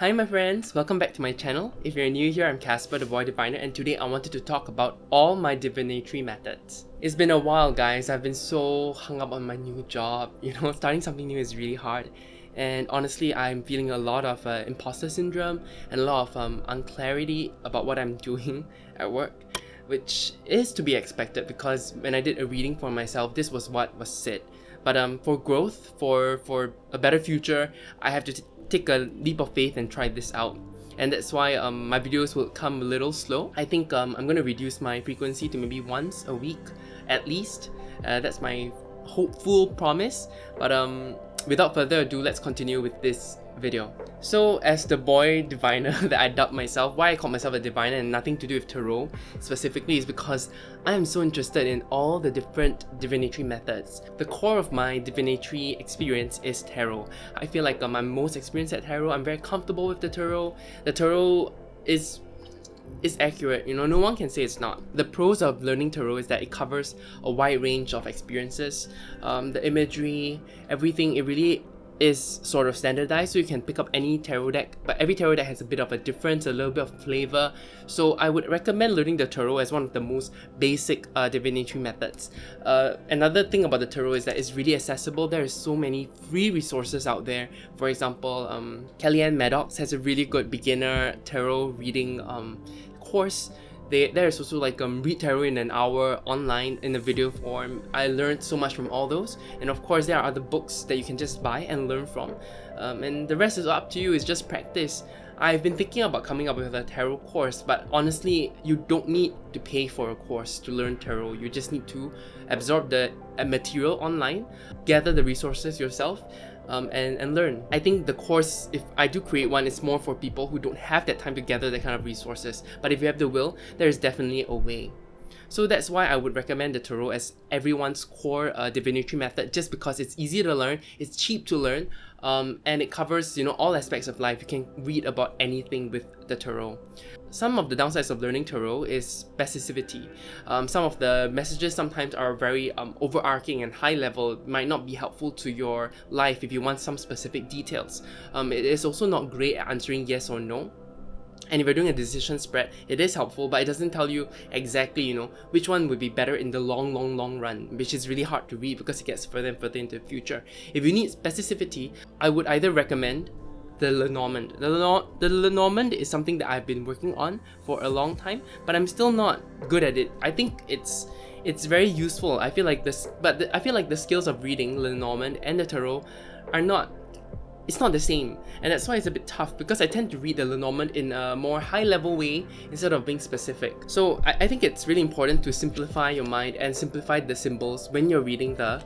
Hi my friends, welcome back to my channel. If you're new here, I'm Casper the Boy Diviner, and today I wanted to talk about all my divinatory methods. It's been a while guys, I've been so hung up on my new job. Starting something new is really hard. And honestly, I'm feeling a lot of imposter syndrome and a lot of unclarity about what I'm doing at work, which is to be expected because when I did a reading for myself, this was what was said. But for growth, for a better future, I have to take a leap of faith and try this out. And that's why my videos will come a little slow. I think I'm going to reduce my frequency to maybe once a week at least. That's my hopeful promise. But without further ado, let's continue with this video. So as the boy diviner that I dubbed myself, why I call myself a diviner and nothing to do with tarot specifically is because I am so interested in all the different divinatory methods. The core of my divinatory experience is tarot. I feel like I'm most experienced at tarot. I'm very comfortable with the tarot. The tarot is accurate, no one can say it's not. The pros of learning tarot is that it covers a wide range of experiences. The imagery, everything, it really is sort of standardized, so you can pick up any tarot deck, but every tarot deck has a bit of a difference, a little bit of flavor. So I would recommend learning the tarot as one of the most basic divinatory methods. Another thing about the tarot is that it's really accessible. There are so many free resources out there. For example, Kellyanne Maddox has a really good beginner tarot reading course. There's also like read tarot in an hour online in a video form. I learned so much from all those, and of course there are other books that you can just buy and learn from, and the rest is up to you. It's just practice. I've been thinking about coming up with a tarot course, but honestly, you don't need to pay for a course to learn tarot. You just need to absorb the material online, gather the resources yourself, and learn. I think the course, if I do create one, it's more for people who don't have that time to gather that kind of resources. But if you have the will, there is definitely a way. So that's why I would recommend the tarot as everyone's core divinatory method, just because it's easy to learn, it's cheap to learn, and it covers all aspects of life. You can read about anything with the tarot. Some of the downsides of learning tarot is specificity. Some of the messages sometimes are very overarching and high level, might not be helpful to your life if you want some specific details. It is also not great at answering yes or no. And if you're doing a decision spread, it is helpful, but it doesn't tell you exactly, which one would be better in the long run, which is really hard to read because it gets further and further into the future. If you need specificity, I would either recommend the Lenormand. The Lenormand is something that I've been working on for a long time, but I'm still not good at it. I think it's very useful. I feel like I feel like the skills of reading Lenormand and the tarot are not. It's not the same, and that's why it's a bit tough because I tend to read the Lenormand in a more high-level way instead of being specific. So I think it's really important to simplify your mind and simplify the symbols when you're reading the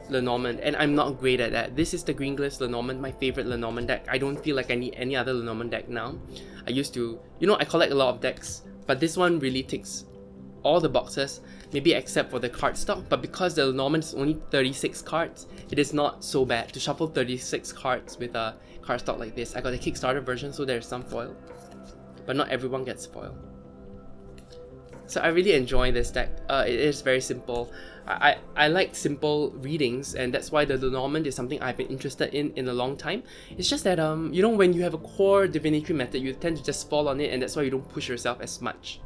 Lenormand, and I'm not great at that. This is the Green Glyphs Lenormand, my favorite Lenormand deck. I don't feel like I need any other Lenormand deck now. I used to, I collect a lot of decks, but this one really ticks all the boxes, maybe except for the cardstock, but because the Lenormand is only 36 cards, it is not so bad to shuffle 36 cards with a cardstock like this. I got a Kickstarter version, so there's some foil, but not everyone gets foil. So I really enjoy this deck. It is very simple. I like simple readings, and that's why the Lenormand is something I've been interested in a long time. It's just that when you have a core divinatory method, you tend to just fall on it, and that's why you don't push yourself as much.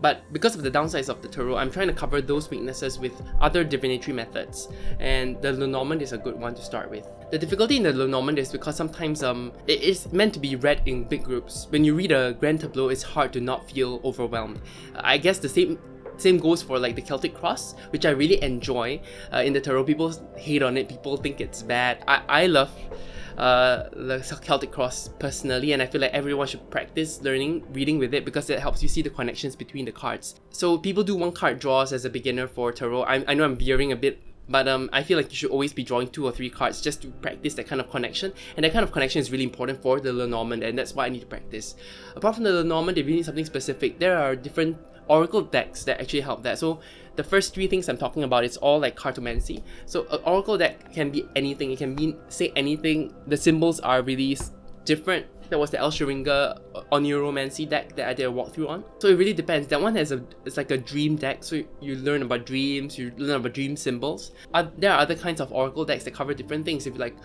But because of the downsides of the tarot, I'm trying to cover those weaknesses with other divinatory methods, and the Lenormand is a good one to start with. The difficulty in the Lenormand is because sometimes it is meant to be read in big groups. When you read a grand tableau, it's hard to not feel overwhelmed. I guess the same goes for like the Celtic Cross, which I really enjoy. In the tarot, people hate on it, people think it's bad. I love the Celtic Cross personally, and I feel like everyone should practice reading with it because it helps you see the connections between the cards. So people do one card draws as a beginner for tarot. I know I'm veering a bit, but I feel like you should always be drawing 2 or 3 cards just to practice that kind of connection, and that kind of connection is really important for the Lenormand, and that's why I need to practice. Apart from the Lenormand, if you need something specific, there are different oracle decks that actually help that. So the first 3 things I'm talking about, it's all like cartomancy. So an oracle deck can be anything. It can say anything. The symbols are really different. That was the El Sharinga Oniromancy deck that I did a walkthrough on. So it really depends. That one it's like a dream deck, so you learn about dreams, you learn about dream symbols. There are other kinds of oracle decks that cover different things. If you like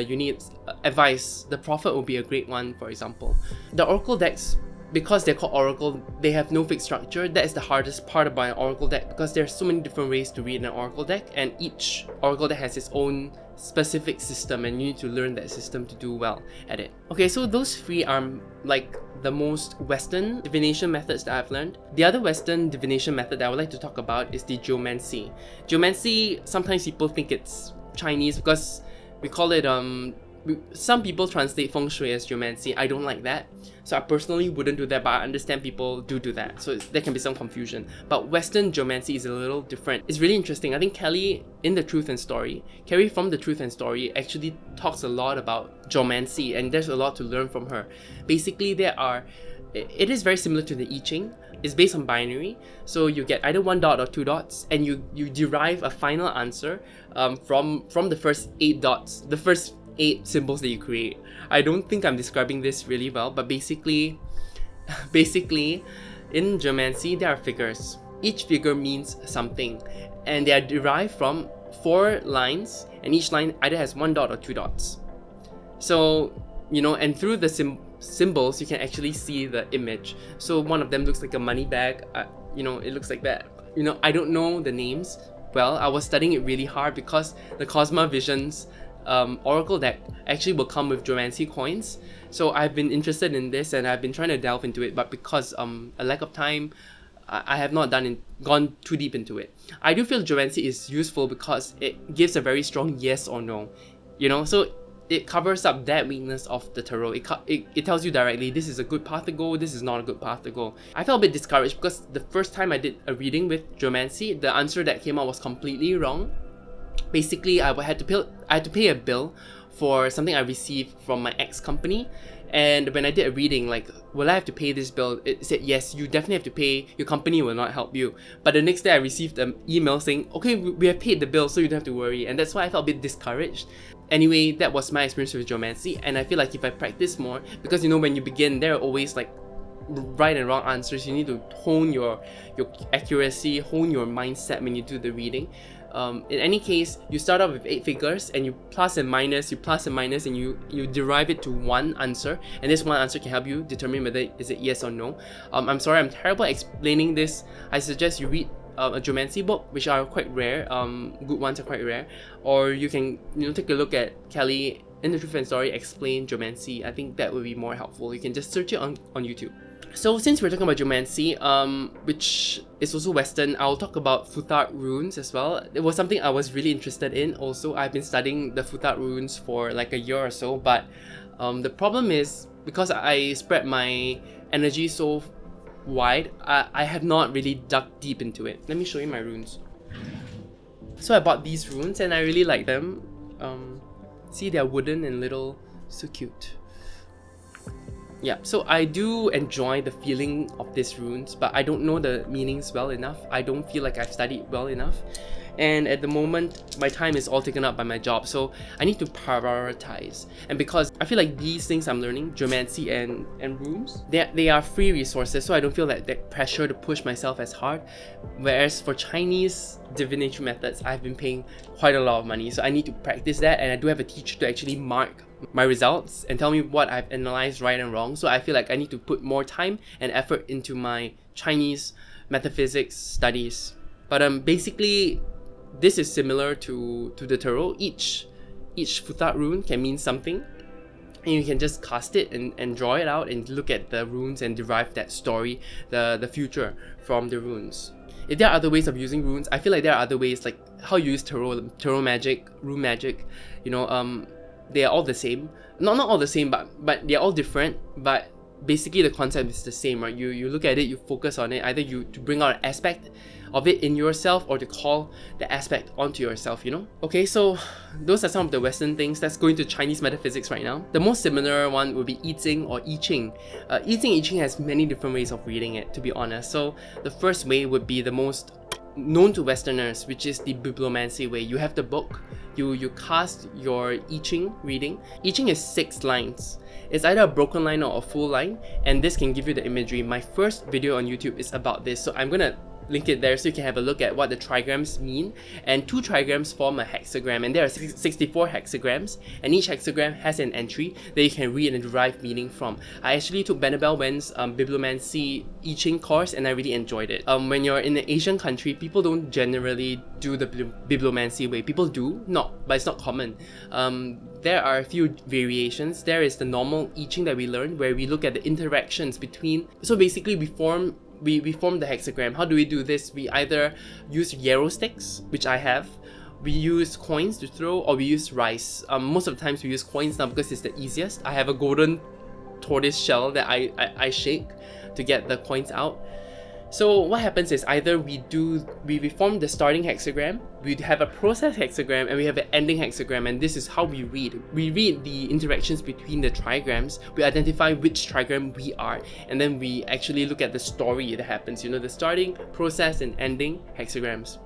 you need advice, the Prophet will be a great one, for example. The Oracle decks, because they're called Oracle, they have no fixed structure. That is the hardest part about an Oracle deck, because there's so many different ways to read an Oracle deck, and each Oracle deck has its own specific system, and you need to learn that system to do well at it. Okay, so those three are like the most Western divination methods that I've learned. The other Western divination method that I would like to talk about is the Geomancy. Geomancy, sometimes people think it's Chinese because we call it some people translate Fengshui as Geomancy. I don't like that, so I personally wouldn't do that, but I understand people do that, so there can be some confusion. But Western Geomancy is a little different. It's really interesting. I think Carrie from the Truth and Story actually talks a lot about Geomancy, and there's a lot to learn from her. Basically, it is very similar to the Yijing. It's based on binary, so you get either 1 dot or 2 dots, and you derive a final answer from the first 8 dots, the first 8 symbols that you create. I don't think I'm describing this really well, but basically in Geomancy there are figures. Each figure means something, and they are derived from 4 lines, and each line either has 1 dot or 2 dots. So, you know, and through the symbols you can actually see the image. So one of them looks like a money bag, you know, it looks like that. You know, I don't know the names well. I was studying it really hard because the Cosmovision's Oracle deck actually will come with Geomancy coins. So I've been interested in this, and I've been trying to delve into it, but because a lack of time, I have not gone too deep into it. I do feel Geomancy is useful because it gives a very strong yes or no, you know, so it covers up that weakness of the tarot. It tells you directly, this is a good path to go, this is not a good path to go. I felt a bit discouraged because the first time I did a reading with Geomancy, the answer that came out was completely wrong. Basically, I had to pay a bill for something I received from my ex-company, and when I did a reading, like, will I have to pay this bill? It said, yes, you definitely have to pay, your company will not help you. But the next day I received an email saying, okay, we have paid the bill, so you don't have to worry, and that's why I felt a bit discouraged. Anyway, that was my experience with Geomancy, and I feel like if I practice more, because you know, when you begin, there are always like right and wrong answers. You need to hone your accuracy, hone your mindset when you do the reading. In any case, you start off with 8 figures, and you plus and minus, and you derive it to one answer, and this one answer can help you determine whether is it yes or no. I'm sorry, I'm terrible at explaining this. I suggest you read a Geomancy book, which are quite rare. Good ones are quite rare, or you can, you know, take a look at Kelly in the Truth and Story explain Geomancy. I think that would be more helpful. You can just search it on YouTube. So since we're talking about Geomancy, which is also Western, I'll talk about Futhark Runes as well. It was something I was really interested in also. I've been studying the Futhark Runes for like a year or so, but the problem is, because I spread my energy so wide, I have not really dug deep into it. Let me show you my runes. So I bought these runes and I really like them. See, they're wooden and little, so cute. Yeah, so I do enjoy the feeling of these runes, but I don't know the meanings well enough. I don't feel like I've studied well enough. And at the moment, my time is all taken up by my job, so I need to prioritize. And because I feel like these things I'm learning, Geomancy and runes, they are free resources, so I don't feel that pressure to push myself as hard. Whereas for Chinese divinatory methods, I've been paying quite a lot of money, so I need to practice that, and I do have a teacher to actually mark my results and tell me what I've analyzed right and wrong. So I feel like I need to put more time and effort into my Chinese metaphysics studies. But basically, this is similar to the tarot. Each Futhark rune can mean something, and you can just cast it and draw it out and look at the runes and derive that story, the future from the runes. If there are other ways of using runes, I feel like there are other ways, like how you use tarot magic, rune magic, you know, they are all the same. Not all the same, but they're all different, but basically the concept is the same, right? You look at it, you focus on it, either to bring out an aspect of it in yourself or to call the aspect onto yourself, you know? Okay, so those are some of the Western things. Let's go into Chinese metaphysics right now. The most similar one would be Yijing or Yijing. Yijing has many different ways of reading it, to be honest. So the first way would be the most known to Westerners, which is the bibliomancy way. You have the book, you cast your Yijing reading. Yijing is 6 lines. It's either a broken line or a full line, and this can give you the imagery. My first video on YouTube is about this, so I'm gonna link it there so you can have a look at what the trigrams mean. And 2 trigrams form a hexagram, and there are 64 hexagrams, and each hexagram has an entry that you can read and derive meaning from. I actually took Bennabel Wen's Bibliomancy Yijing course, and I really enjoyed it. When you're in an Asian country, people don't generally do the Bibliomancy way. People do, but it's not common. There are a few variations. There is the normal Yijing that we learned, where we look at the interactions between. So basically, we form the hexagram. How do we do this? We either use yarrow sticks, which I have. We use coins to throw, or we use rice. Most of the times we use coins now because it's the easiest. I have a golden tortoise shell that I shake to get the coins out. So what happens is either we form the starting hexagram, we have a process hexagram, and we have an ending hexagram, and this is how we read. We read the interactions between the trigrams, we identify which trigram we are, and then we actually look at the story that happens, the starting, process, and ending hexagrams.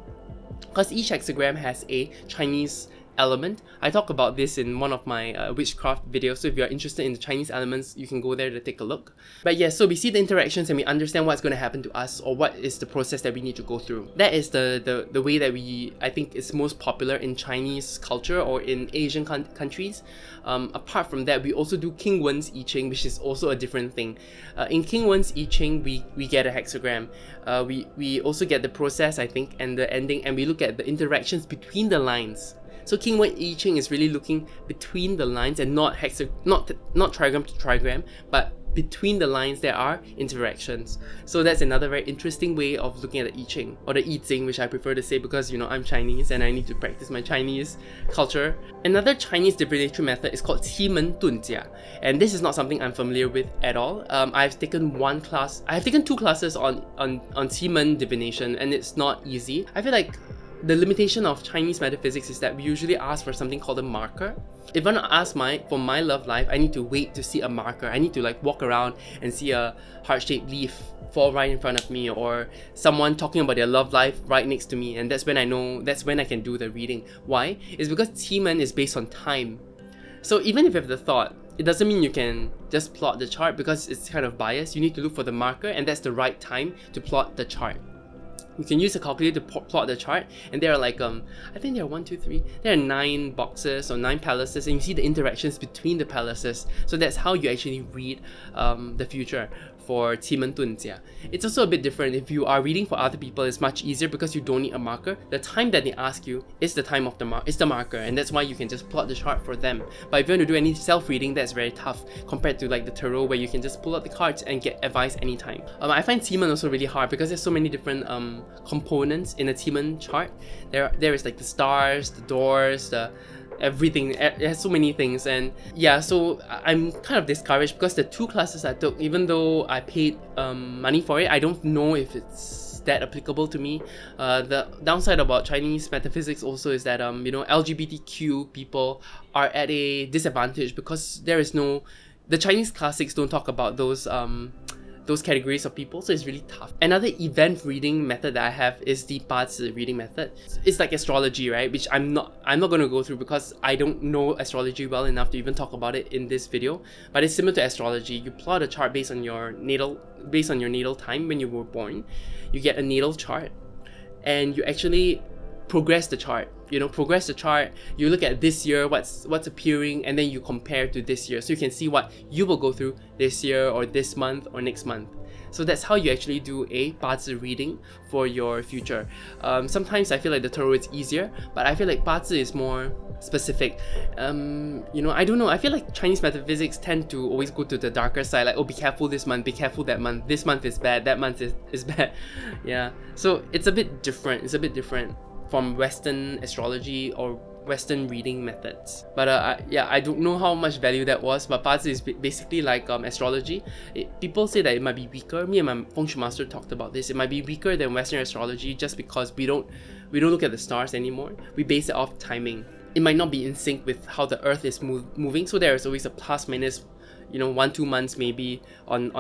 Because each hexagram has a Chinese element. I talk about this in one of my witchcraft videos, so if you're interested in the Chinese elements, you can go there to take a look. But yeah, so we see the interactions and we understand what's going to happen to us, or what is the process that we need to go through. That is the way that I think is most popular in Chinese culture or in Asian countries. Apart from that, we also do King Wen's Yijing, which is also a different thing. In King Wen's Yijing, we get a hexagram. We also get the process, I think, and the ending, and we look at the interactions between the lines. So King Wen Yijing is really looking between the lines and not trigram to trigram, but between the lines there are interactions. So that's another very interesting way of looking at the Yijing, or the Yijing, which I prefer to say because I'm Chinese and I need to practice my Chinese culture. Another Chinese divinatory method is called Men Dun Jia, and this is not something I'm familiar with at all. I've taken 2 classes on Men divination, and it's not easy. I feel like the limitation of Chinese metaphysics is that we usually ask for something called a marker. If I want to ask for my love life, I need to wait to see a marker. I need to walk around and see a heart-shaped leaf fall right in front of me, or someone talking about their love life right next to me, and that's when I can do the reading. Why? It's because Qi is based on time. So even if you have the thought, it doesn't mean you can just plot the chart because it's kind of biased. You need to look for the marker, and that's the right time to plot the chart. You can use a calculator to plot the chart, and there are I think there are there are 9 boxes or 9 palaces, and you see the interactions between the palaces. So that's how you actually read the future for Men Dun Jia. It's also a bit different. If you are reading for other people, it's much easier because you don't need a marker. The time that they ask you is the time of the marker, and that's why you can just plot the chart for them. But if you want to do any self-reading, that's very tough compared to the tarot, where you can just pull out the cards and get advice anytime. I find Men also really hard because there's so many different components in a Men chart. There is the stars, the doors, the everything. It has so many things, and yeah, so I'm kind of discouraged because the 2 classes I took, even though I paid money for it, I don't know if it's that applicable to me. The downside about Chinese metaphysics also is that LGBTQ people are at a disadvantage because the Chinese classics don't talk about those categories of people, so it's really tough. Another event reading method that I have is the Bazi reading method. It's like astrology, right? Which I'm not going to go through because I don't know astrology well enough to even talk about it in this video. But it's similar to astrology. You plot a chart based on your natal time when you were born. You get a natal chart, and you actually progress the chart. You look at this year, what's appearing, and then you compare to this year, so you can see what you will go through this year or this month or next month. So that's how you actually do a Bazi reading for your future. Sometimes I feel like the tarot is easier, but I feel like Bazi is more specific. I don't know, I feel like Chinese metaphysics tend to always go to the darker side, like, oh, be careful this month, be careful that month, this month is bad, that month is bad. Yeah, so it's a bit different from Western astrology or Western reading methods. But I don't know how much value that was, but Bazi is basically like astrology. People say that it might be weaker. Me and my Feng Shui master talked about this. It might be weaker than Western astrology just because we don't look at the stars anymore. We base it off timing. It might not be in sync with how the earth is moving, so there is always a plus minus 1-2 months maybe on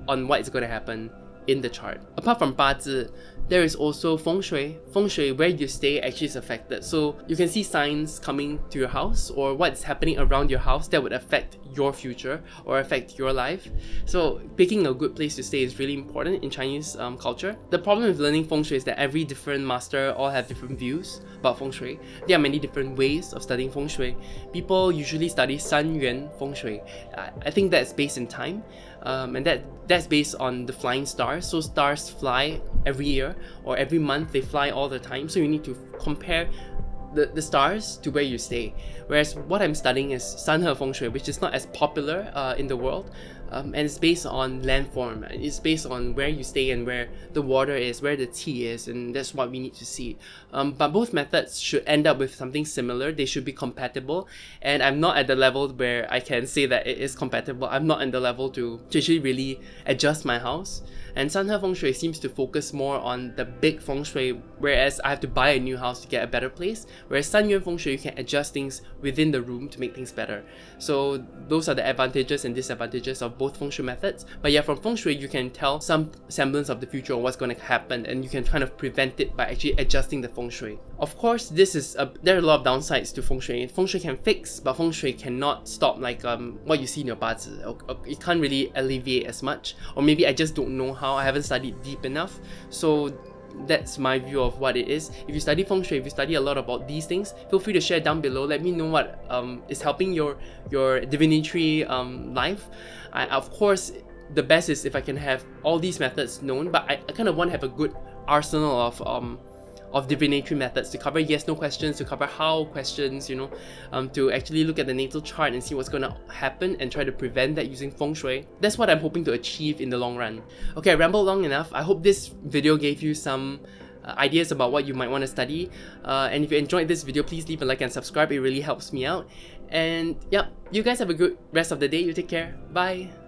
what is going to happen in the chart. Apart from Bazi, there is also Fengshui. Fengshui, where you stay, actually is affected. So you can see signs coming to your house or what's happening around your house that would affect your future or affect your life. So picking a good place to stay is really important in Chinese culture. The problem with learning Feng Shui is that every different master all have different views about Feng Shui. There are many different ways of studying Feng Shui. People usually study San Yuan Feng Shui. I think that's based in time, and that's based on the flying stars. So stars fly every year or every month, they fly all the time. So you need to compare the stars to where you stay. Whereas what I'm studying is Sanhe Feng Shui, which is not as popular in the world, and it's based on landform. It's based on where you stay and where the water is, where the tea is, and that's what we need to see. But both methods should end up with something similar. They should be compatible, and I'm not at the level where I can say that it is compatible. I'm not in the level to actually really adjust my house. And Sanhe Feng Shui seems to focus more on the big Feng Shui, whereas I have to buy a new house to get a better place. Whereas San Yuan Feng Shui, you can adjust things within the room to make things better. So those are the advantages and disadvantages of both Feng Shui methods. But yeah, from Feng Shui, you can tell some semblance of the future or what's going to happen, and you can kind of prevent it by actually adjusting the Feng Shui. Of course, there are a lot of downsides to Feng Shui. Feng Shui can fix, but Feng Shui cannot stop like what you see in your Bazi. It can't really alleviate as much, or maybe I just don't know how. I haven't studied deep enough. So that's my view of what it is. If you study Feng Shui, if you study a lot about these things, feel free to share down below. Let me know what is helping your divinatory life. Of course, the best is if I can have all these methods known, but I kind of want to have a good arsenal of divinatory methods to cover yes, no questions, to cover how questions, to actually look at the natal chart and see what's going to happen and try to prevent that using Feng Shui. That's what I'm hoping to achieve in the long run. Okay, I rambled long enough. I hope this video gave you some ideas about what you might want to study. And if you enjoyed this video, please leave a like and subscribe. It really helps me out. And yeah, you guys have a good rest of the day. You take care. Bye.